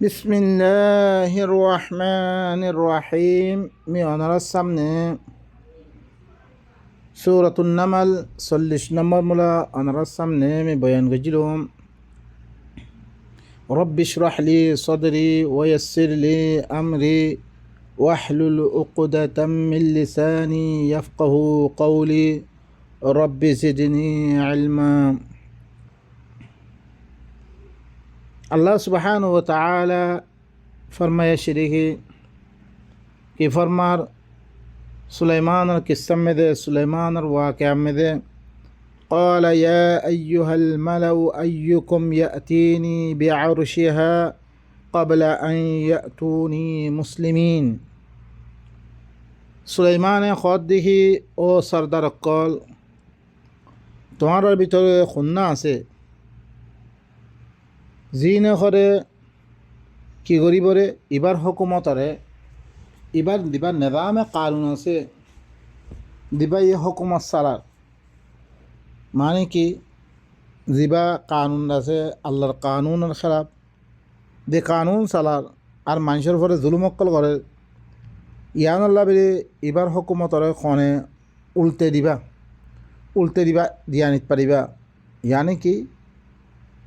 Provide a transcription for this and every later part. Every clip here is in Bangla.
বিসমিল্লাহির রহমানির রহিম। আমি অনারার সামনে সূরাতুন নামল 40 নম্বর মুলা অনারার সামনে আমি বয়ান করছিলাম। রব্বি ইশরাহ লি সদরি ওয়া ইয়াসসির লি আমরি ওয়াহলুল উকদাতাম মিন লিসানি ইয়াফকাহু কওলি রব্বি জিদনি ইলমা। अल्लाह सुब्हानहु व तआला फरमाया शरीही कि फरमार सुलेमान और किस्सम में दे सुलेमान और वाक़या में दे क़ाल या अय्युहल मलउ अय्युकुम यअतीनी बिअर्शिहा क़ब्ल अन यअतूनी मुस्लिमीन। सुलेमान ख़ुद दिही ओ सरदार कल तुम्हारे ভিতরে খুন্না আছে জিনে করে কি করিবরে ইবার হুকুমতরে ইবার দিবার নিজামে কানুন আছে দিবা এই হুকুমত সালার মানে কি দিবা কানুন আছে আল্লাহর কানুনের খেলাফ দে কানুন সালার আর মানুষের উপরে জুলুমক্কল করে ইয়ান আল্লাহ বলে ইবার হুকুমতরে খনে উল্টে দিবা দিয়া নিতে পারিবা ইয়ানি কি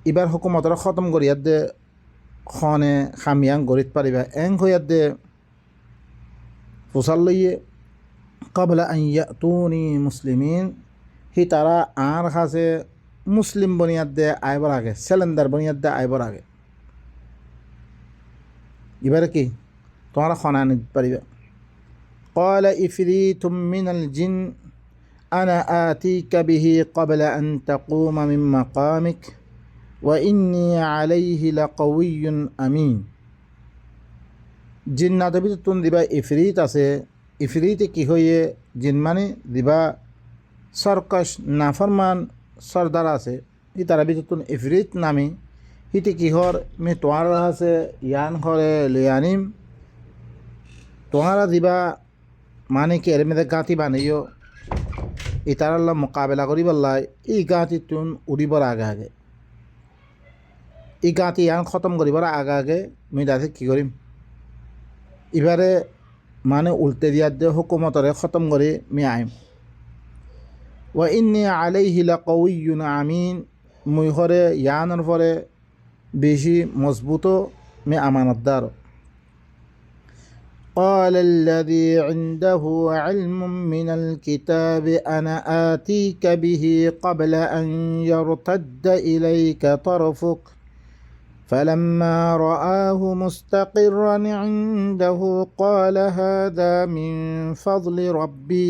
ইবার হুকুমতরে খতম করিয়ার দে খনে খামিয়াং গরিত পারিবা এং হইয়ার দে ফুসাল লইয়ে কবলা আন ইয়াতুনি মুসলিমিন হি তারা আর কাছে মুসলিম বনিয়ার দে আইবার আগে সিলিন্ডার বনিয়ার দে আইবার আগে এবারে কি তোমরা খনা নিতে পারিবা। قال إفريت من الجن أنا آتيك به قبل أن تقوم من مقامك وإني عليه لقوي أمين। জিন্নাত ভিতর দিবা ইফরিত আছে ইফরিতে কি হয়ে জিন মানে দিবা সরকশ নাফরমান সর্দার আছে ই তারা ভিতর ইফরিত নামি হিতে কিহর মে তোমার আছে ইয়ান ঘরে লিয়ানিম তোমারা দিবা মানে কি এর মেয়েদের গাঁতি বানাইও ই তার মোকাবেলা করি বললাই এই গাঁতি তুন উড়িবার আগে এই গাঁতি ইয়ান খতম করিবার আগে আমি দাসে কী করিম এবারে মানে উল্টে দিয়ার দিয়ে হুকুমতরে খতম করে আমি আইম। ওয়া ইন্নী আলাইহি লাকাউইয়্যুন আমিন মুই হরে ইয়ানোর পরে বেশি মজবুত মে আমানতদার। قال الذي عنده علم من الكتاب أنا آتيك به قبل أن يرتد إليك طرفك فلما رآه مستقرا عنده قال هذا من فضل ربي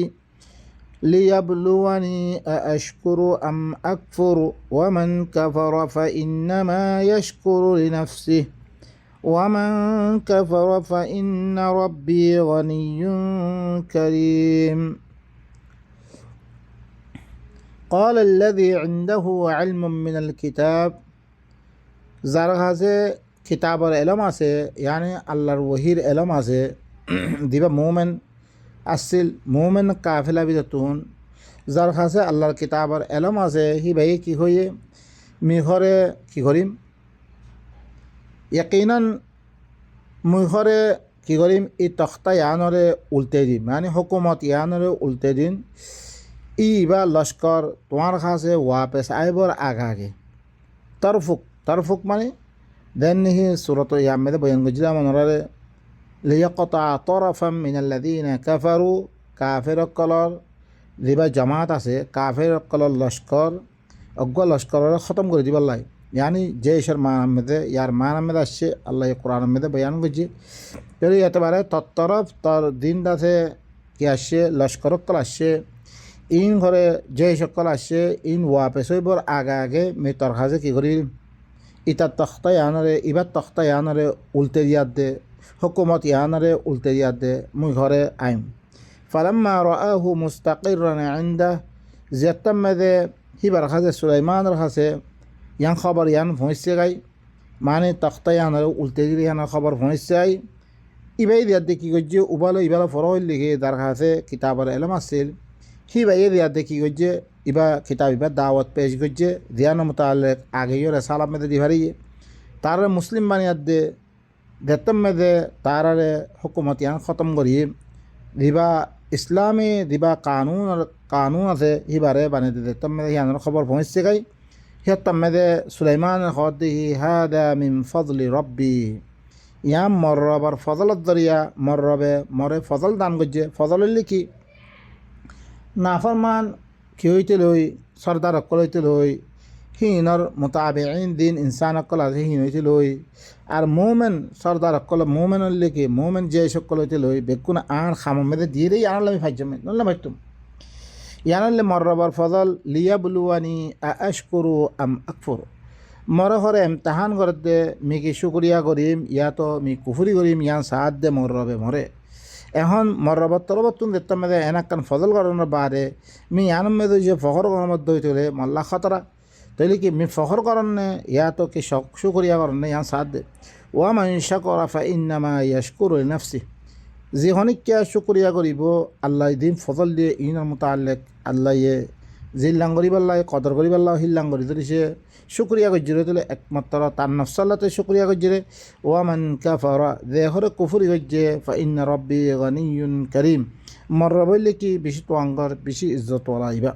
ليبلوني أأشكر أم أكفر ومن كفر فإنما يشكر لنفسه ومن كفر فإن ربي غني كريم. قال الذي عنده علم من الكتاب যার কাছে কিতাবের এলম আছে ইয়ানি আল্লাহর ওহির এলম আছে দিবা মোমেন আসিল মোমেন কাফেলা বিদতুন যার কাছে আল্লাহর কিতাবের এলম আছে হি ভাই কি হয়ে মিহরে কি করিম ইয়াকিনান মুখরে কি করিম ই তখ্তা ইয়ানরে উল্টে দিন মানে হুকুমত ইয়ানরে উল্টে দিন ই বা লস্কর তোমার কাছে ওয়াপেস আইবর আগে তরফুক মানে দেন নিহি সুরত ইয়ামেদে বয়ান গজিলাম অনরে লিয়াকতা তরফাম মিনাল্লাযীনা কাফারু কাফের কলর দিবা জামাত আছে কাফের কলর লস্কর অজ্ঞ লস্করের খতম করে দিবার লাই यानी जयशर मानमेदे यार मानमेद আসছে আল্লাহ কোরআন মেদে বয়ান করছে তাহলে এতবারে তরফ তর দিন দাসে কি আসছে লস্করকল আসছে ইন ঘরে জয় সকল আসছে ইন ওয়াপেস হইবর আগে মে তর কাছে কি করি ইতার তখ্তা ইয়ানরে ইবার তখ্তা ইয়ানরে উল্টে দিয়ার দে হুকুমত ইয়ানরে উল্টে দিয়ার দে মুই ঘরে আইম ফালাম্মা রাআহু মুস্তাকিরান ইনদা যেতাম মেদে হিবার কাছে সুলাইমানের কাছে ইয়ান খবর ইয়ান ভঁসছে গাই মানে তখ্তা ইয়ানের উল্টে দিলে ইয়ানের খবর ভঁসছে আই ইবাই দিয়ার দেখি করছে উবালো ইবালো ফর হইল লিখে তার কাছে কিতাবের এলম আসছিল হি বাইয়ে দিয়ার দেখি করছে ইবা কিতাব ইবা দাওয়াত পেশ করছে দিয়ানো মোতালেক আগেও রেসালাম মেদে দিভারিয়ে তার মুসলিম বানিয়ার দে দেতম মেদে তারারে হুকুমত ইয়ান খতম করি দিবা ইসলামী দিবা কানুন আছে হিবারে বানে দেতম মেদে ইয়ানোর খবর পৌঁছছে গাই হিয়তম মেদে সুলাইমান খদিহি হাদা মিন ফজলি রব্বি ইয়াম মর্রবর ফজলত দরিয়া মর্রবে মরে ফজল দান করছে ফজলের লিখি নাফরমান কি হইতে লই সর্দার অকল হইতে লই হিনর মোতাবেইন দিন ইনসান অকল আছে হিন হইতে লই আর মোমেন সর্দার অকল মোমেনের লিখি মোমেন যে সকল হইতে লই বেকুন আর খামর মেদে দিয়ে দেই আনলে আমি ফাইজাম নলে ভাইতুম ইয়ানলে মর্রবর ফজল লিয়া বুলুয়ানি আশকুরু আম আকফুরু মরে হরে এমতাহান করতে মি কি শুক্রিয়া করিম ইয়া তো মি কুফুরি করিম ইয়ান সাহায্য দে মর্রবে মরে এখন মর্রবত তরবতুন দেখতাম মেদে এনাকান ফজল করানোর বাদে মি ইয়ান মেদে যে ফখর করার মধ্যে হইতে মল্লা খতরা তাইলে কি মি ফখর করনে ইয়া তো কি শুক্রিয়া করনে ইয়ান সাহায্য দে ওয়া মান শাকারা ফা ইন্নামা ইয়াশকুরু লিনাফসি যে হনিকা শুক্রিয়া করিব আল্লাহ দিন ফজল দিয়ে ইনার মুতাআল্লিক আল্লাহ জিল্লাং করিবাল্লাহ কদর করিবাল্লাহ হিল্লাং করি ধরিছে শুক্রিয়া গজ্জরে তুলে একমাত্র তার নফসাল্লাতে শুক্রিয়া গজ্জরে ওয়ামান কাফারা দেহরে কুফুরি গজ্জে ফা ইন্না রব্বি গানিয়ুন করিম মর্রবইলে কি বেশি তোয়াঙ্গর বেশি ইজ্জত ওয়ালা ইবা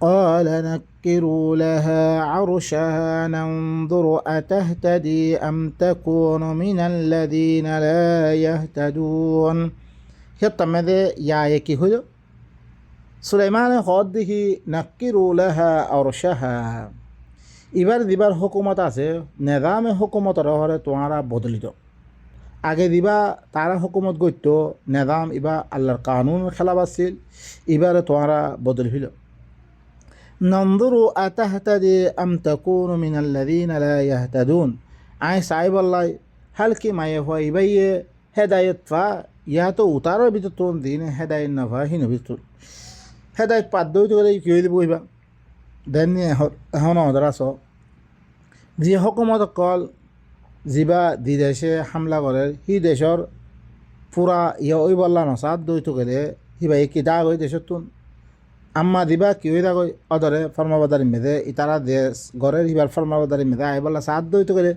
قال نكروا لها عرشها ننظر أتهتدي أم تكون من الذين لا يهتدون يتمدى يا يكي هلو সুলাইমান হদ দেখি নাক্কিরু লাহা আরশাহা এবার দিবার হুকুমত আছে নেজামে হুকুমতর হরে তোমারা বদলিত আগে দিবা তারা হুকুমত গইত নেজাম ইবা আল্লাহর কানুন খেলাফ আছিল এবারে তোমারা বদল হইল নন্দুরু আতাহতাদি আম তাকুনু মিনাল্লাযীনা লা ইয়াহতাদুন আই সাইবাল্লাহ হালকি মায়ে হয় ইবাইয়ে হেদায়েত ফা ইয়া তো উতারের ভিতর তোন দিন হেদায়েত না ফা হিন ভিতর হেদায়ত পাদ্যইতে গেলে কি হইলে বইবা দেন এখন অদরাস যে হুকুমত কল যিবা দি দেশে হামলা করে সি দেশর পুরা ইয়া ওই বল্লা নসাদ দইতে গেলে সিবা কি দাগ হই দেশত তুন আম্মা দিবা কি হই দাগ অদরে ফর্মাবাদারি মেদে ইতারা দেশ ঘরের হিবার ফর্মাবাদারি মেদে আই বল্লা সাদ দইতে গেলে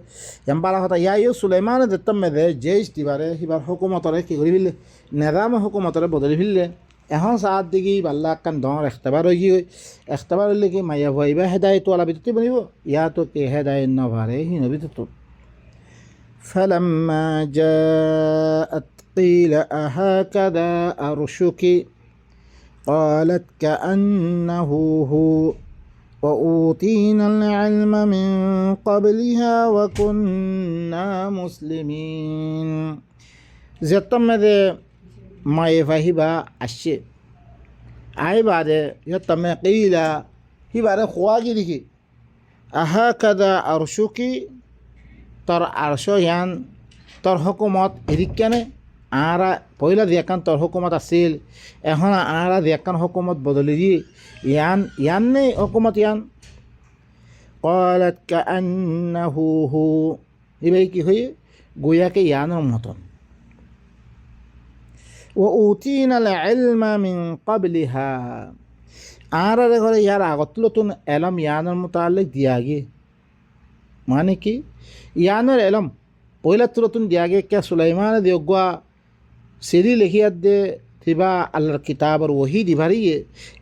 এম্পালা কথা ইয়া সুলাইমান দেতম মেদে জেইস দিবারে হিবার হুকুমতরে কি করি ফেললে নেজামে হুকুমতরে বদলি ফেললে এখন সাত দিকে বাল্লা কান ডর এখতাবার হয়ে গিয়ে এখতাবার হলে কি মাইয়া ভাইবা হেদায়ত ওয়ালা বিততে বনিব ইয়া তো কে হেদায়ত নভারে হিন বিতত فلما جاءت قيل أهكذا أرشك قالت كأنه هو وأوتينا العلم من قبلها وكنا مسلمين زتم ذي ما يفهبا الشيء أي بعد يتم قيل هي بعد خواجي لكي أهكذا أرشكي تر أرشو يان تر حكومات إذكانه আরা পয়লা দিয়াকান তোর হুকুমত আছিল এখন আরা দিয়াকান হুকুমত বদলি দি ইয়ান নেই হুকুমত ইয়ান قالت كأنه هو ইবাই কি হই গোয়াকে ইয়ানোর মতন وأوتينا العلم من قبلها আরা রে ঘরে ইয়ার আগত নতুন এলম ইয়ানোর মুতাল্লিক দিয়াগে মানে কি ইয়ানোর এলম পয়লা তুলতুন দিয়াগে কে সুলাইমান দিয়গা সিরি লিখিয়াত দে থিবা আল্লাহর কিতাবর ওহি দিভারিয়ে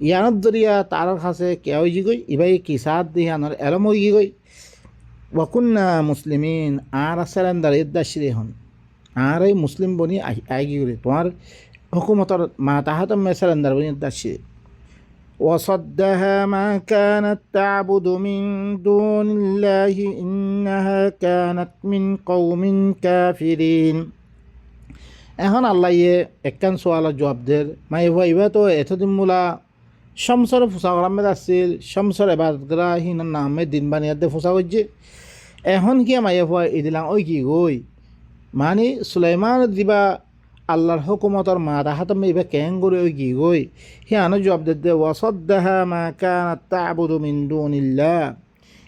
ইয়ানত দরিয়া তার কাছে কে হই গই ইবাই কিসাদ দি ইয়ানোর এলম হই গই ওয়াকুন্না মুসলিমিন আর সালান্দার ইদ্দাশরি হন আর এই মুসলিম বনি আইগি গরে তোমার হুকুমতর মা তাহাতম সালান্দার বনি ইদ্দাশরি وصدها ما كانت تعبد من دون الله إنها كانت من قوم كافرين এখন আল্লাহ একখান সোয়ালের জবাব দের মাই ভাইবা তো এতদিন মূলা শমসর ফুসা করামে আসছিল শমসর এবাদতরা হিনার নামে দিন বানিয়াতে ফুসা করছে এখন কি মাইয়া ভাই এদিলাম ওই কি গই মানে সুলাইমান দিবা আল্লাহর হুকুমতর মা তাহাতম ইবা কেন করে ওই কি গই হিয়ানো জবাব দে ওয়াসাদ্দাহা মা কানাত তা'বুদু মিন দুনিল্লাহ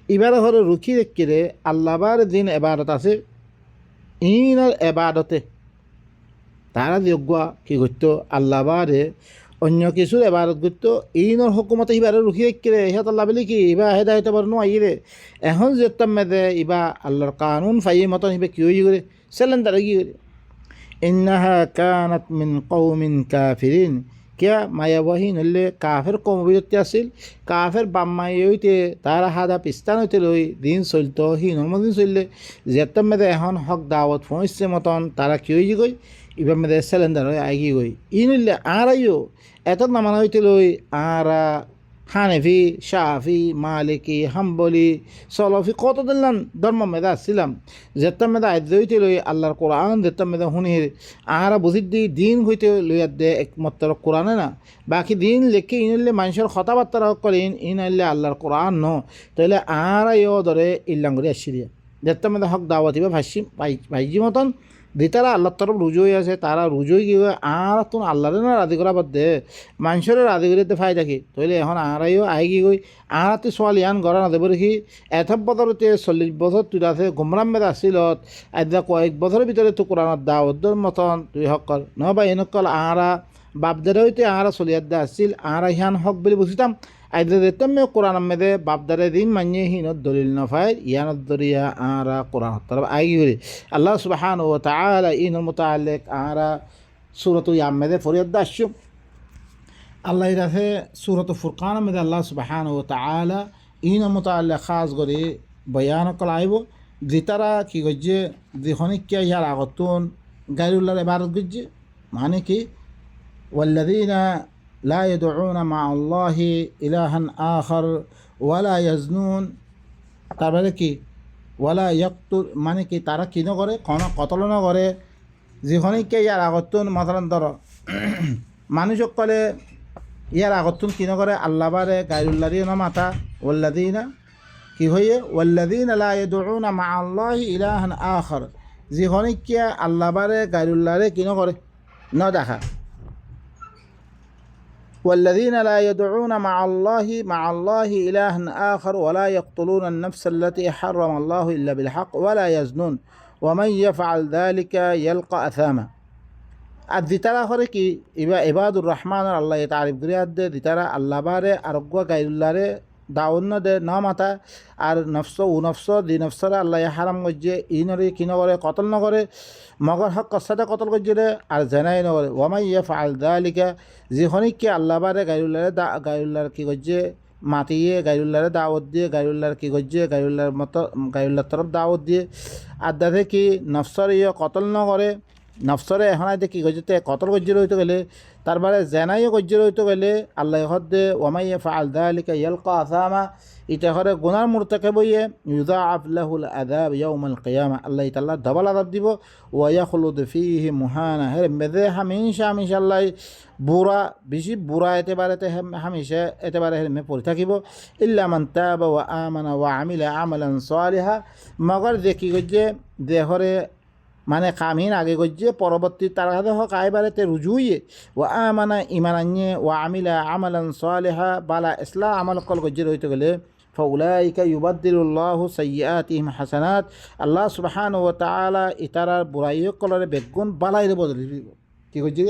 ইবারে হরে রুখি রেখে আল্লাহর দিন এবাদত আছে ইনার এবাদতে তারা যোগ্য কি করতো আল্লাহবারে অন্য কিছুর এবারত করতো ইনর হুকুমতে ইবারে রুখি রেখে ইহাত আল্লাহ বলি কি ইবা হেদায়ত বার নো আইরে এখন যেতাম মেদে ইবা আল্লাহর কানুন ফাই মতন ইবা কি হয়ে করে সেলেন্দারে কি করে ইন্নাহা কানাত মিন কওমিন কাফিরিন কিয়া মায়াবাহীন হলে কাফের কমবিরতি আছিল কাফের বাম্মাই হইতে তারা হাদা পিস্তান হইতে লই দিন চলত হিনর মদিন চললে যেতাম মেদে এখন হক দাওয়াত পৌঁছছে মতন তারা কি হয়ে গই ইবা মেদে সেলেন্দার হয়ে আগি গই ই নইলে আর আইও এত নামানা হইতে লই আরা হানেফি শাফি মালিকি হাম্বলি সলফি কতদিন ধর্ম মেদা আসছিলাম যেতাম মেদা আদ্য হইতে লই আল্লাহর কোরআন যেতাম মেদা শুনির আরা বুঝি দিন হইতে লইয়া দে একমাত্র কোরআনে না বাকি দিন লেখে ইনলে মানুষের কথাবার্তা করেন ইনলে আল্লাহর কোরআন ন তাহলে আরা ইয় ধরে ইল্লাং করে আসছি দিয়া যেতাম মেদা হক দাওয়াতি বা ভাইজি মতন দিতারা আল্লাহর তরফ রুজু হয়ে আছে তারা রুজু হয়ে গিয়ে আর তুমি আল্লাহরে না রাজি করা বাদ দে মানুষের রাজি করিতে ফায়দা কি তাহলে এখন আরাইও আই গি গই আরাতে সোয়াল ইয়ান গড়া না দেব রেখি এত বছরতে 40 বছর তুই আছে গুমরাম মেদ আসিলত আদা কয়েক বছরের ভিতরে তো কোরআনের দাওয়াতের মতন তুই হক কর নহবা এনেকল আরা বাপদারে হইতে আরা চলিয়ার দা আসছিল আরা হিয়ান হক বলে বুঝিতাম আইদে দেখতাম কোরআন মেদে বাপদারে দিন মানিয়ে হিনত দলিল নফায় ইয়ানত দরিয়া আরা কোরআন তরফ আই গরি আল্লাহ সুবহানাহু ওয়া তাআলা ইনল মুতাআল্লিক আরা সূরাতুল ইয়ামেদে ফরিয়াদ দাসু আল্লাহ রাহে সূরাতুল ফুরকান মেদে আল্লাহ সুবহানাহু ওয়া তাআলা ইনল মুতাআল্লিক খাস করে বয়ান কলাইব দিতারা কি গজ্জে দিখনিক কে ইয়ার আগতুন গায়রুল্লাহ ইবাদত গজ্জে মানে কি ওয়াল্লাযীনা لا يدعون مع الله إلها آخر ولا يزنون তারপরে কি ওয়ালা ইয়াকতুল মানে কি তারা কি না করে কোনো কতল না করে যেখানেকে ইয়ার আগতুন মাথান ধর মানুষসকলে ইয়ার আগতুন কি না করে আল্লাহ বারে গায়রুল্লাহরি না মাতা ওয়াল্লাযীনা কি হয়ে ওয়াল্লাযীনা লা ইয়াদউনা মা আল্লাহি ইলাহান আখার যেখানেকে আল্লাহ বারে গায়রুল্লাহরে কি না করে না দেখা والذين لا يدعون مع الله إلها آخر ولا يقتلون النفس التي حرم الله إلا بالحق ولا يزنون ومن يفعل ذلك يلقى أثاما الذترى خركي عباد الرحمن الله يتعرف قريات ذترى الله باري أرقوا غير الله দাউন্ন দে ন মাথা আর নফস দি নফসরে আল্লাহ হারাম করছে ইনরে কি নগরে কতল নগরে মগর হক কসাতে কতল করছে আর জেনাই নগরে ওয়ামাই ইয়ে ফাল দালিকা যেখনিককে আল্লাহ বারে গায়রুল্লাহর কি করছে মাতিয়ে গায়রুল্লাহরে দাওয়াত দিয়ে গায়রুল্লাহর কি করছে গায়রুল্লাহর তরফ দাওয়াত দিয়ে আর দাদে কি নফসর ইয়ে কতল নগরে নফসরে এখন আইতে কি করছে কতল করছে রইতে গেলে তারপরে জেনাইও করছে রইতে গেলে আল্লাহ হদ্দে ওয়ামাইয়া ফাল দালিকা ইয়ালকা আসামা ইটা করে গুনার মূর্তকে বইয়ে ইউযাআফ লাহুল আযাব ইয়াউমাল কিয়ামা আল্লাহ তাআলা ডাবল আযাব দিব ওয়া ইয়াখলুদ ফীহি মুহানা হে মেদে হামেশা আল্লাহ বুরা বেশি বুরা এতেবারেতে হামেশা এতেবারে মে পড়ে থাকিব ইল্লা মান তাবা ওয়া আমানা ওয়া আমিলা আমালান সালিহা মগর দেখি গজে দেহরে মানে কামিন আগে গজ্জে পরবর্তী তারা হক আইবারেতে রুজুইয়ে ও আমানা ইমান আনিয়ে ও আমিলা আমালান সালেহা বালা ইসলা আমল কল গজ্জে রইতে গেলে ফাউলাইকা ইউবাদদিলুল্লাহু সাইয়্যাতিহিম হাসানাত আল্লাহ সুবহানাহু ওয়া তাআলা ইতারার বুরাই কলরে বেগুন বালাইরে বদলে দিব কি গজ্জে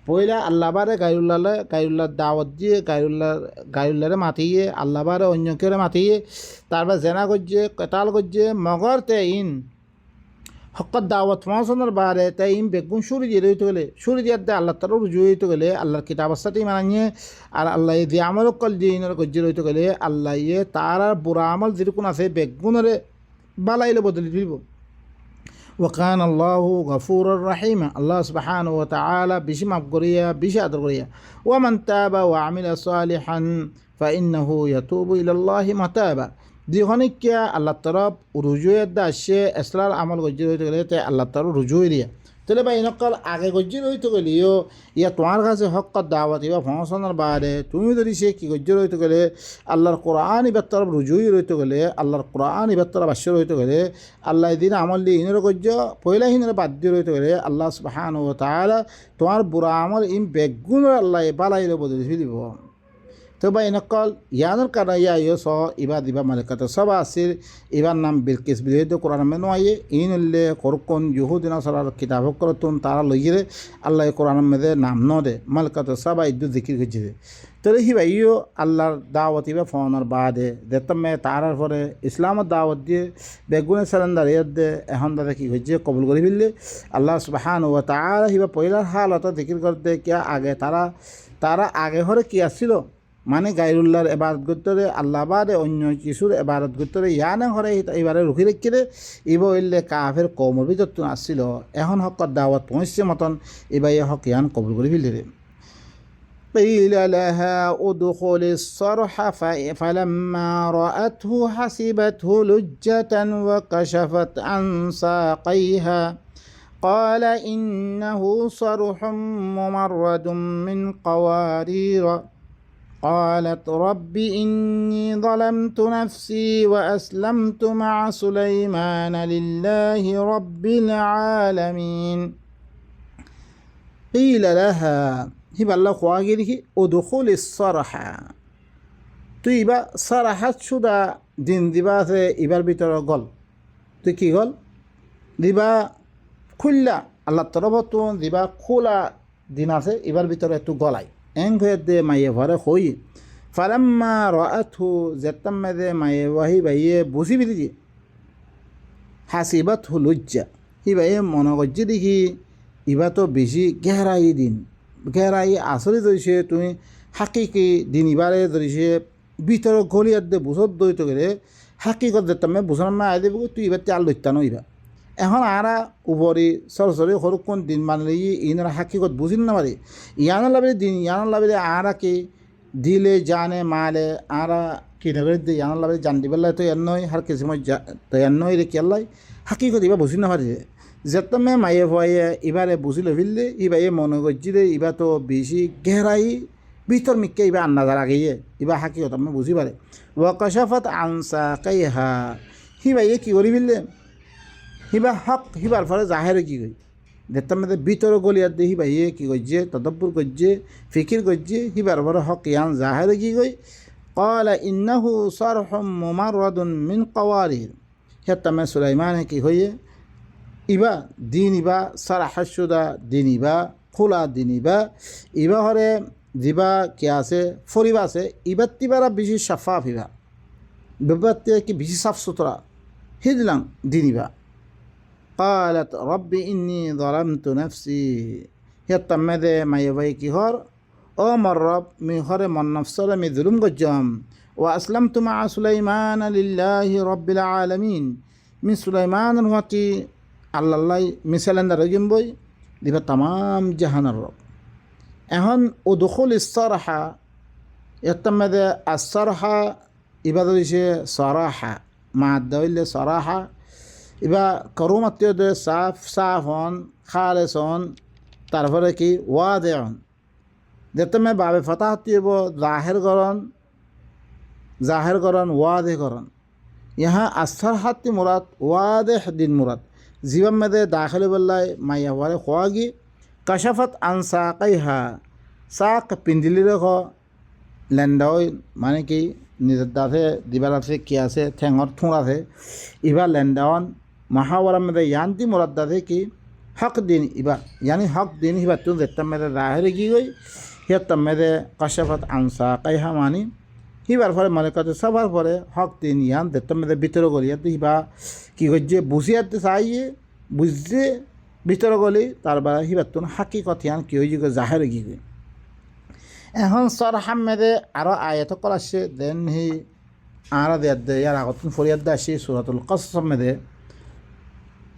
পয়লা আল্লাহ বারে গায়রুল্লাহ দাওয়াত দিয়ে গায়রুল্লাহরে মাতিয়ে আল্লাহ বারে অন্যকে মাতিয়ে তারপর জেনা গজ্জে কেতাল গজ্জে মগর তে ইন হক দাওয়াত পৌঁছানোর বারে তাই ইম বেগুন সুরি দিয়ে রইতে গেলে সুরি দিয়ে আল্লাহ তারও রুজু হইতে গেলে আল্লাহর কিতাবের সাথে মানিয়ে আর আল্লাহ যে আমল কল দিনের গজ্জে রইতে গেলে আল্লাহ ইয়ে তার আর বুড়া আমল যেরকম আছে বেগুনরে বালাইলে বদলে দিব ওয়াকান আল্লাহু গফুরুর রহিম আল্লাহ সুবহানাহু ওয়া তাআলা বেশি মাফ করিয়া বেশি আদর করিয়া ওয়া মান তাবা ওয়া আমিলা সালিহান ফাইন্নাহু ইয়াতুবু ইলাল্লাহি মাতাবা যেখানে আল্লাহ তরফ রুজুয়ের দা আসছে এসলার আমল গজ্জির হইতে গেলে তাই আল্লাহ তরফ রুজুই দিয়া তাহলে বা এনেকাল আগে গজ্জির হইতে গেলেও ইয়া তোমার কাছে হক দাওয়াত বা ফংশনের বারে তুমি যদি সে কি গজ্জির হইতে গেলে আল্লাহর কোরআন ইবার তরফ রুজুই রইতে গেলে আল্লাহর কোরআন ইবার তরফ আসছে রইতে গেলে আল্লাহ দিন আমল দিয়ে ইনের গজ্জ পয়লা হিনের বাদ দিয়ে রইতে গেলে আল্লাহ সুবহানাহু ওয়া তাআলা তোমার বুড়া আমল ইম বেগুন আল্লাহ বালাইলে বদলে দিব তো বা এনেকল ইয়ানোর কারণে ইয়া ইয়ে স ইবা দিবা মালিকাত সবা আসির ইবার নাম বিলকিস বিলেদ কোরআন মে নয়ে ইনলে করকন ইহুদিনা সরার কিতাব করতুন তারা লইরে আল্লাহ কোরআন মে নাম ন দে মালিকাত সবা ইদু জিকির গজিরে তো হিবা ইও আল্লাহর দাওয়াত ইবা ফোনার বাদে দেতমে তারার পরে ইসলামের দাওয়াত দিয়ে বেগুনে সালেন্দার ইয়াদ দে এখন দাদা কি হচ্ছে কবুল করে ফেললে আল্লাহ সুবহানাহু ওয়া তাআলা হিবা পয়লার হালত জিকির করতে কিয়া আগে তারা আগে হরে কি আসছিল মানে গায়রুল্লাহর এবাদত করতে আল্লাহ বাদে অন্য কিছুর এবাদত করতে ইয়ানে হরে এবারে রুখি রেখে ইব ইল্লে কাফের কৌমর ভিতর আসছিল এখন হকর দাওয়াত পৌঁছছে মতন এবার হক ইয়ান কবুল করে ফেললে রে قيل لها ادخل الصرح فلما رأته حسبته لجة وكشفت عن ساقيها قال إنه صرح ممرد من قوارير قالت رب إني ظلمت نفسي وأسلمت مع سليمان لله رب العالمين قيل لها হিবা আল্লাহ খোয়াগি দেখি ও দখল সরাহা তুই ইবা সরাহাত সুদা দিন দিবা আছে ইবার ভিতরে গল তুই কি গল দিবা খুললা আল্লাহ তরফ তো দিবা খোলা দিন আছে এবার ভিতরে একটু গলাই এং হয়ে দে মাইয়ে ভরে হই ফালাম্মা রাআতহু জাতাম্মা দে মাইয়ে ওয়াহি বাইয়ে বুঝি বিদি হাসিবাত লজ্জা হি বাইয়ে মনে করছে দেখি ইবা তো বেশি গেহরাই দিন গেহরাই আসলে ধরিছে তুমি হাকিকি দিন ইবারে ধরিছে ভিতরে গলিয়ার দে বুঝত দইত করে হাকিকত যেতামে বুঝার মা আই দেব তুই এবার তেল লইতানো ইবা এখন আরা উপরে সরসরি সরুক্ষণ দিন মানলে ইনারা হাকিকত বুঝিন না পারে ইয়ানোর লাভে দিন ইয়ানোর লাভে আরা কি দিলে জানে মালে আরা কি নগরে দিয়ে ইয়ানোর লাভে জান দিবেলাই তো এর নয় হার কিছু তো এর নয় রে কেলাই হাকিকত এবার বুঝি না পারে যেতমে মাইয়ে ভয়ে এবারে বুঝিলে ফিরলে ইবাইয়ে মনে করছি রে ইবা তো বেশি গেহরাই ভিতর মিক্কে ইবা আন্দাজার আগেয়ে ইবা হাকিকত আমি বুঝি পারে ওয়াকাশাফাত আনসা কাইহা হিবাইয়ে কি করি ফিরলে হিবা হক হিবার ফলে জাহেরে কি কই দেখতাম মেয়েদের ভিতরে গলিয়ার দিয়ে হিবা ইয়ে কী করছে তদব্বর করছে ফিকির করছে হিবার ফলে হক ইয়ান জাহেরে কি কই قال إنه صرح ممرد من قوارير হেতামে সুলাইমানে কি হয়ে ইবা দিন ইবা সারাহাসুদা দিন ইবা খোলা দিন ইবা হরে দিবা কে আছে ফরিবা আছে ইবার তিবারা বেশি সাফা ফিবা ব্যাপার কি বেশি সাফ সুতরা হিদলাম দিন ইবা قالت رب إني ظلمت نفسي يتمد ما يبيك هر أمر رب من هر من نفسه من ظلم قجام وأسلمت مع سليمان لله رب العالمين من سليمان الوقتي على الله مثلا رجم بوي دي تمام جهان الرب أهن ودخول الصرحة يتمد الصرحة يبدو شيء صراحة مع الدولة صراحة ইবা করুমাত্মীয় সাফ হন খালেস হন তারপরে কি ওয়াদে হন যেতমে বাবে ফতাহতিব জাহের করন ওয়াদে করন ইহা আস্থার হাতি মুরাদ ওয়াদে দিন মুরাদ জীবন মেদে দাখিল বল্লাই মাইয়া হওয়ারে খোয়াগি কাশাফত আনসা কাইহা সাক পিন্দিলি রেখ ল্যান্ডাওই মানে কি নিজের দাঁতে দিবার আছে কি আছে ঠেঙর ঠুঁড় আছে ইবা ল্যান্ডাওন মহাওয়ারা মেদে ইয়ান্তি মুরাদ আছে কি হক দিন ইবা यानी হক দিন ইবা তুন যেতাম মেদে দাহেরে কি গই হেতাম মেদে কাশাফত আনসা কাইহা মানি হিবার পরে মনে করতে সবার পরে হক দিন ইয়ান যেতাম মেদে ভিতরে গলিয়াতে হিবা কি করছে বুঝিয়াতে চাইয়ে বুঝছে ভিতরে গলি তারপরে হিবার তুন হাকিকত ইয়ান কি হয়ে যে জাহেরে কি গই এখন সরহাম মেদে আরও আয়াত কল আসছে দেন হি আরা দেয়ার দে ইয়ার আগতুন ফরিয়াদ দে আসি সূরাতুল কসস মেদে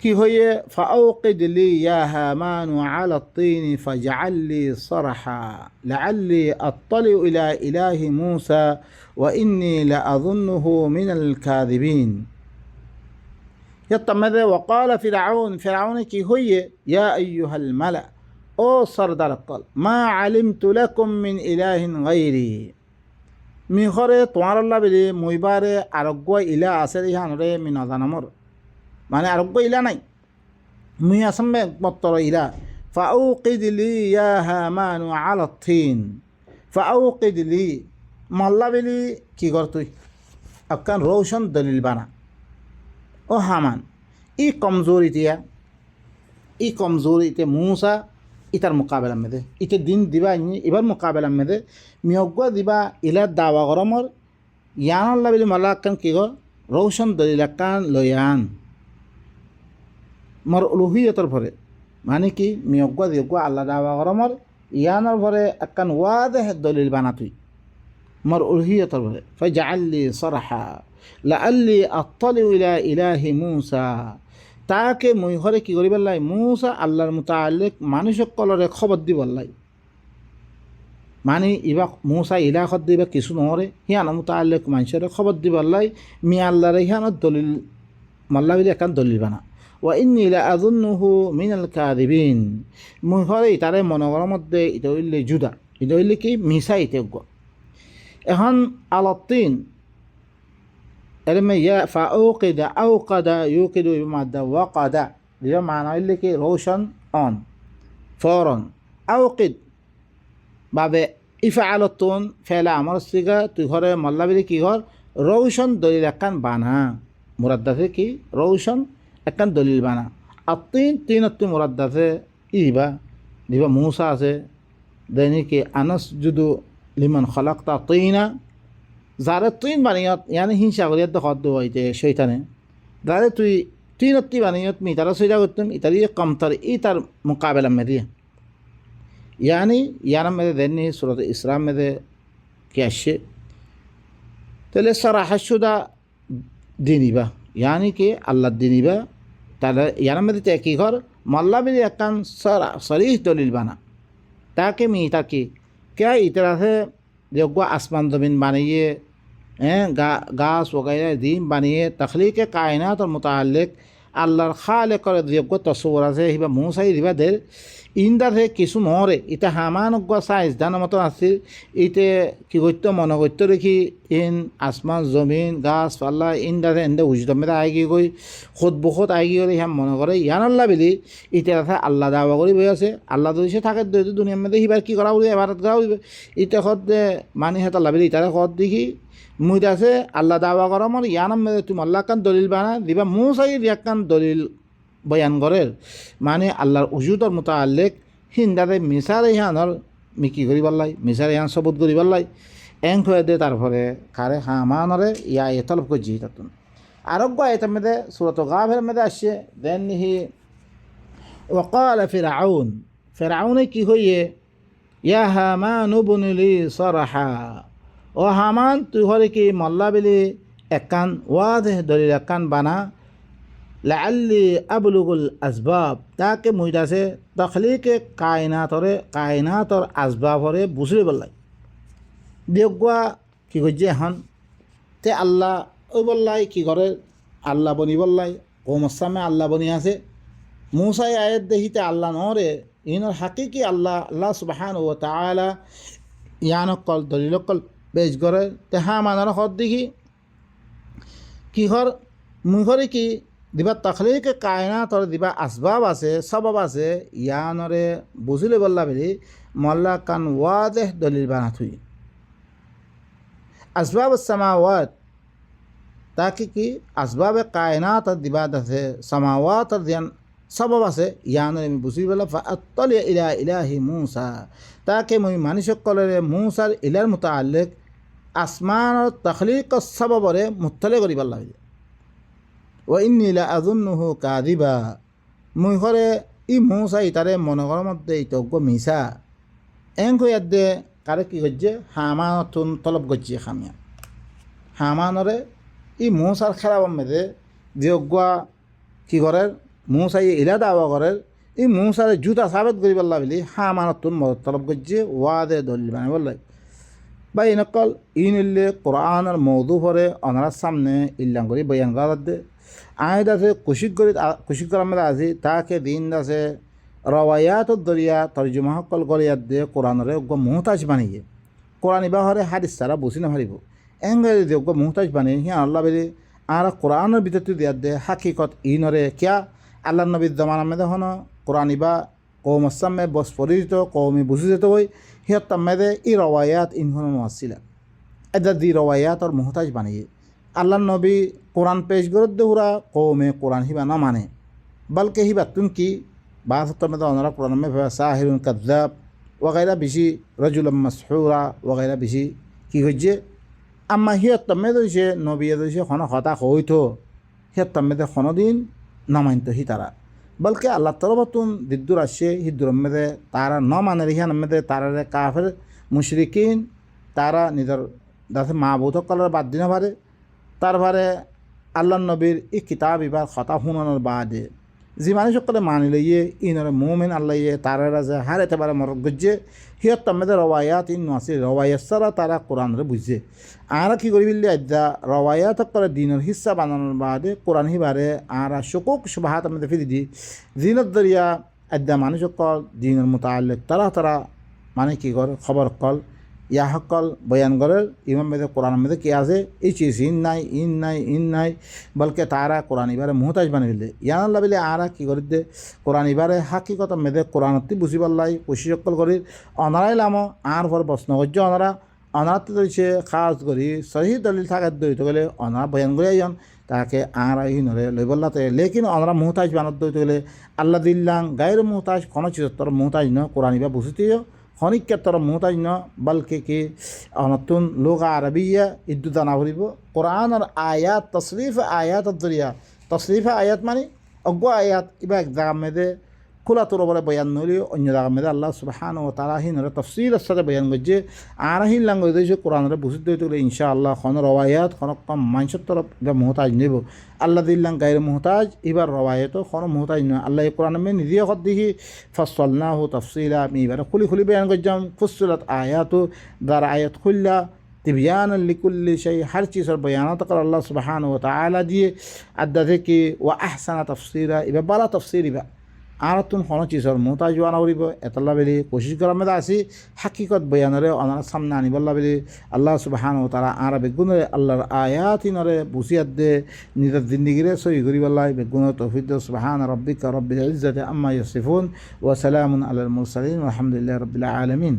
কি হয়ে فأوقد لي يا هامان على الطين فاجعل لي صرحا لعلي أطلع إلى إله موسى وإني لأظنه من الكاذبين يتمد وقال فرعون كي هي يا أيها الملأ أو سردار قال ما علمت لكم من إله غيري من خره توار الله بلي ميباره أرجو إله أسره هنره من أذنمر মানে আরোগ্য ইলা নাই মুই আসামে মত্তর ইলা ফাউকিদ লি ইয়া হামান আলা তিন ফাউকিদ লি মল্লা বেলি কি কর তুই আকান রোশন দলিল বানা ও হামান ই কমজোর ইতে মূসা ইতার মোকাবেলা মেদে ইতে দিন দিবা এবার মোকাবেলা মেদে মিয়গ্য দিবা ইলার দাওয়া গরমর ইয়ান আল্লাহ বলি মাল্লা আকান কি গো রৌশন দলিল আকান লয়ান মর উলুহিয়তর ভরে মানে কি মিয়গ্য দিয়গ্য আল্লাহ দাওয়া গরমর ইয়ানোর ভরে আকান ওয়াদে দলিল বানা তুই মর উলুহিয়তর ভরে ফাজআললি সরহা লাআল্লি আত্তালিউ ইলা ইলাহি মূসা তাকে মই ঘরে কি করিবার লাই মূসা আল্লাহর মুতাআল্লিক মানুষক কলরে খবর দিবার লাই মানে ইবা মূসা ইলাখত দিবা কিছু নহরে হিয়ান মুতাআল্লিক মানুষের খবর দিবার লাই মি আল্লাহর হিয়ানত দলিল মাল্লা বিলে একান দলিল বানা ওয়া ইন্নী লা আযুন্নুহু মিনাল কাযিবিন মই ঘরে তারে মনগর মধ্যে এটা হইলে জুদা এটা হইলে কি মিসা ইতেজ্ঞ এখন আলাতিন এরমে ইয়া ফাউকিদা আওকাদা ইউকিদু বিমাদা ওয়াকাদা এটা মানা হইলে কি রোশন অন ফরন আওকিদ বাবে ইফআলাতুন ফেলা আমর সিগা তুই ঘরে মল্লা বিলে কি ঘর রৌশন দলিল একান বানা মুরাদ্দাফে কি রৌশন একান দলিল বানা আত্তিন তিনত্তি মুরাদ্দাফে দিবা মূসা আছে দেনি কি আনাস জুদু লিমান খলাকতা তিনা যারে তুইন বানিয়ত ইয়ানি হিংসা করিয়াত খদ হইতে শৈতানে যারে তুই তিনত্তি বানিয়ত মি তারা সইদা করতুম ইতারি কমতর ই তার মোকাবেলা মেদিয়ে यानी याना मेरे देनी सूरत इस्लाम में दे क्या शे तेले सराहशुदा दिनीबा यानी कि अल्लाह दिनीबा ताले याना मेरे ते की घर मल्ला भी अकान सरीह दलील बना ताकि मी ताकि क्या इतना से जो आसमान ज़मीन बनाइए घास वगैरह दीन बनिए तख्लीक कायनात और मुताल्लिक আল্লাহর খালেকর যোগ্য তসুর আছে হিবা মূসাই দিবা দের ইন্দারে কিছু নহরে ইতা হামানজ্ঞ সাইজ দানের মতন আছিল ইতে কি করত মনগত্য রেখি ইন আসমান জমিন গাছ পাল্লা ইন্দারে এন্দে উজদমেদা আইগি গই খোদ বখত আইগি গলে ইহা মনে করে ইয়ান আল্লাহ বিলি ইতে কথা আল্লাহ দাওয়া করি বই আছে আল্লাহ দইছে থাকে দুনিয়ার মধ্যে হিবার কি করা বলি এবারত করা হইবে ইতে খদ মানে হেতা আল্লাহ বিলি ইতারে খদ দেখি মুই আছে আল্লাহ দাওয়া করা মর ইয়ানাম মেরে তুমি আল্লাহ কান দলিল বানা দিবা মূসাই রিয়াকান দলিল বয়ান করের মানে আল্লাহর উজুদর মুতাআল্লিক হিন্দারে মিসারে ইহানর মিকি করি পারলাই মিসারে ইহান সবুত করি পারলাই এং হয়ে দে তারপরে কারে হামানরে ইয়া এতলব করে জি তাতুন আরোগ্য আয়তার মধ্যে সূরাত গাফির মধ্যে আসছে দেন হি ওয়াকাল ফিরআউন কি হইয়ে ইয়া হামান ইবনি লি সরহা ও হামান তুই ঘরে কি মল্লা বিলি একান ওয়াদে দলিল একান বানা লাআল্লি আবলুগুল আসবাব তাকে মুইদাসে তখলিকে কায়নাতর আসবাবরে বুঝলে বললাই দেগুয়া কি করছে এখন তে আল্লাহ ওই বললাই কি করে আল্লাহ বনি বললাই ওমসামে আল্লাহ বনি আছে মূসাই আয়াত দেখিতে আল্লাহ নরে ইনর হাকিকি আল্লাহ সুবহানাহু ওয়া তাআলা ইয়ানকল দলিলকল বেজ করে তে হা মানার হদ দেখি কি হর মুই ঘরে কি দিবা তখলিকে কায়নাতর দিবা আসবাব আছে সবাব আছে ইয়ানরে বুঝলে বললা বলি মল্লা কান ওয়াদেহ দলিল বানা থুই আসবাব সামাওয়াত তাকে কি আসবাব কায়নাত দিবাদ আছে সামাওয়াত দিয়ান সবাব আছে ইয়ানরে আমি বুঝি বলা ফাআত্তালি ইলা ইলাহি মূসা তাকে মই মানুষসকলরে মূসার ইলার মুতাআল্লিক আসমান তখলিক সবাবরে মুত্তালি করি বললা ওয়া ইন্নী লা আযুন্নুহু কাযিবা মুই ঘরে ই মূসা ইতারে মনগর মধ্যে ইতজ্ঞ মিসা এং কইয়াদে কারে কি হচ্ছে হামানতুন তলব গজ্জি খামিয়া হামানরে ই মূসার খেলাব মেদে যোগ্যা কি করে মূসা ইলা দাওয়া করে ই মূসারে জুতা সাবেত করি বললা বলি হামানতুন মদত তলব গজ্জি ওয়াদে দলিল বানাই বললাই বা ইনকল ইনিল্লে কোরআনের মৌদু ভরে অনারার সামনে ইল্লাং করি বয়ান করার দে আয়দ আছে কুশিক করার মেলা আজি তাকে দিন আছে রওয়ায়াত দরিয়া তর্জমা সকল গলিয়াত দিয়ে কোরআনরে মুহতাজ বানিয়ে কোরআন ইবাহরে হাদিস সারা বুঝি না পারিব এঙ্গে দিয়ে মুহতাজ বানিয়ে হিয়া আল্লাহ বেরি আর কোরআনের ভিতরতে দিয়াত দে হাকিকত ইনরে কিয়া আল্লাহ নবীর জমানা মেদে হন কোরআন ইবা কৌম আসামে বস পরিচিত কৌমি বুঝি যেত হই হিয়ত মেদে ই রওয়ায়াত ইনহন আসছিলা এদা দি রওয়ায়াতর মুহতাজ বানিয়ে আল্লাহ নবী কোরআন পেশ গরত দেহুরা কৌমে কোরআন হিবা না মানে বলকে হিবা তুন কি বাসত में অনরা কোরআন में সাহিরুন কাযাব वगैरह বেশি রজুলম মাসহুরা वगैरह বেশি কি হইছে আম্মা হিয়ত তমে দইছে নবী দইছে খন হতা হইতো হিয়ত তমে দে খন দিন নামাইতো হি তারা বলকে আল্লাহ তরবাতুন দিদ্দুর আসে হিদ্দুর মেদে তারা ন মানে রিহান মেদে তারা কাফের মুশরিকিন তারা নিজের দাসে মা বৌদ্ধ কলার বাদ দিনে পারে তারপরে আল্লাহ নবীর ই কিতাব এবার কথা শুনানোর বাদে যে মানুষ সকলে মানি লইয়ে ইনরে মোমেন আল্লাহ ইয়ে তারা যে হার এতেবারে মরক গজ্জে হিয়ত তমেদে রওয়ায়াত ইন নাসি রওয়ায়াত সারা তারা কোরআনরে বুঝছে আরা কি করি বিল্লি আজ্জা রওয়ায়াত করে দিনের হিস্সা বানানোর বাদে কোরআন হিবারে আরা শকুক সুবাহাত আমাদের ফিরি দি দিনের দরিয়া আজ্জা মানুষ সকল দিনের মোতাল্লিক তারা তারা মানে কি করে খবর কল ইয়া সকল বয়ান করে ইমাম মেদে কোরআন মেদে কি আছে এই চিজ ইন নাই বলকে তারা কোরআন ইবারে মুহতাজ বানিয়ে দিলে ইয়ান আল্লাহ বলে আরা কি করে দে কোরআন ইবারে হাকিকত মেদে কোরআনতি বুঝি পাল্লাই কোশিশ সকল করি অনারাই লামো আর পর প্রশ্ন করছে অনারাতে ধরেছে খাস করি সহি দলিল থাকার দইতে গেলে অনারা বয়ান করে যান তাকে আর ই নরে লই বললাতে লেকিন অনারা মুহতাজ বানত দইতে গেলে আল্লাহ দিল্লাং গায়ের মুহতাজ কোনো চিজ তোর মুহতাজ ন কোরআন ইবা বুঝিতেও খনিকের তরফ মুহতাজ ন বলকে কি নতুন লোক আরবিয়া ইদ্যুতা না ভরিব কোরআনের আয়াত তসরিফ আয়াত জরিয়া তসরিফ আয়াত মানে অজ্ঞ আয়াত ইবা এক জায়গা মেদে খোলা তোর বলে বয়ান নলিও অন্য জায়গা মেদে আল্লাহ সুবহানাহু ওয়া তাআলা হিনরে তফসিলের সাথে বয়ান করছে আর হিন লাঙ্গল দিয়েছে কোরআনরে বুঝতে হইতে গেলে ইনশাআল্লাহ খন রওয়ায়াত খন কম মানুষের তরফ এটা মুহতাজ নেব আল্লাহ দিল্লাং গায়ের মুহতাজ এবার রওয়ায়াতও খন মুহতাজ নয় আল্লাহ কোরআন মে নিজে হত দেখি ফসলনাহু তফসিলা আমি এবারে খুলি বয়ান করছিলাম ফুসিলাত আয়াতু দার আয়াত খুল্লা तिबियान लिकुल्ली शै हर चीज़ और बयानत कर अल्लाह सुब्हानहु व तआला दिए अद्दा कि व अहसन तफसीरा इबा बाला तफसीर इबा আর তুমি কোনো চিজর মুহতাজ বানা করিব এতলা বেলি কোশিশ করার মধ্যে আসি হাকিকত বয়ানরে ওনার সামনে আনিবল্লা বেলি আল্লাহ সুবহানাহু ওয়া তাআলা আর বেগুনরে আল্লাহর আয়াতিনরে বুসিয়াত দে নিজের জিন্দিগিরে সহি করিবল্লাহ বেগুন তৌফিক দে সুবহান রাব্বিকা রব্বিল ইজ্জাতি আম্মা ইয়াসিফুন ওয়া সালামুন আলাল মুরসালিন ওয়া আলহামদুলিল্লাহি রাব্বিল আলামিন।